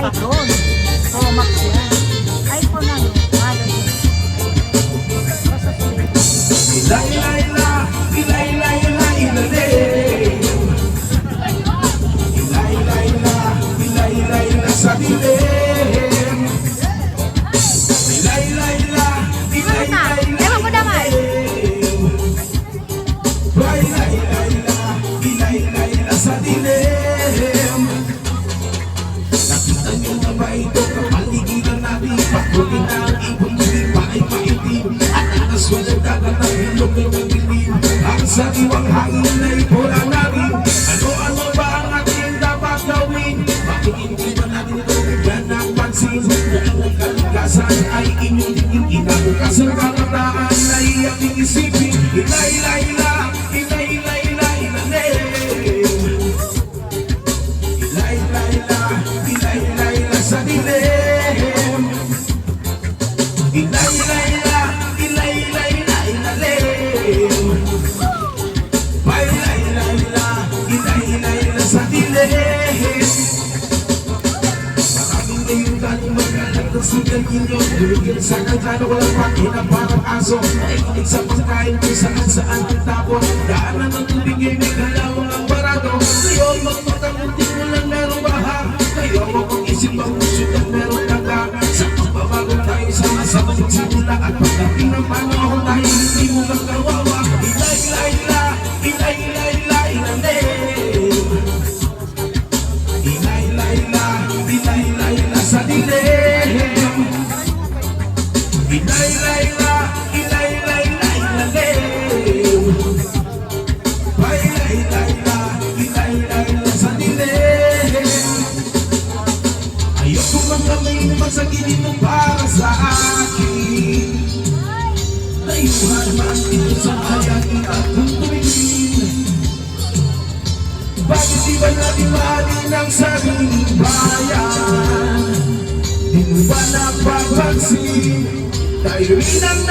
iPhone. Pro Max yan. iPhone ano? Ano yun? Basta sila. Ilay-layla, ilay-layla, ilay. Ilay-layla, ilay-layla sa dilim. Ilay-layla, ilay-layla, Ewan ko naman. ilay-layla, ilay-layla sa dilim. Nakita niyo na ba ito kapaligiran natin? Pakunin na ang ibon, hindi pa ay maitim. At ang aswala dagat ng ilog ay nagdilim. Ang sariwang hangin ay pula natin. Ano-ano ba ang ating dapat gawin? Bakit hindi ba natin ito bigyan ng pansin? Na ang kalikasan ay inyong tingin. Inabukasan kakataan na iyang isipin. Ilay-layla, ilay-layla, ilalim. Ilay-layla, ilay-layla sa dilim. Ilay-layla, ilay-layla, ilalim. Ilay-layla, ilay-layla sa dilim. Maraming ngayon galing magkalat ng sigal inyo. Lumigil sa kantano, walang pakina parang aso. Naikinig sa pagkain kung saan ang tapon. Daanan ng tubig ay may galawang ang barado. Ngayon magpatamuntin mo lang merong baha. Ngayon mag-isip ang puso at merong taga. Sa pagbabago tayo sama-sama magsimula. At pagdating ng panahon tayo hindi mo kang kawawa. Ilay-layla, ilay-layla, ilalim. Ilay-layla, ilay-layla sa dilim. Ilay-layla, ilay-layla, ilalim. Ilay-layla, ilay-layla sa dilim. Ayoko man kami masagilin mo para sa akin. Naiwan man dito sa kaya kita kung tumingin. Bakit di ba natin mahalin ang sariling bayan? Di mo ba napapansin? Tayo rin ang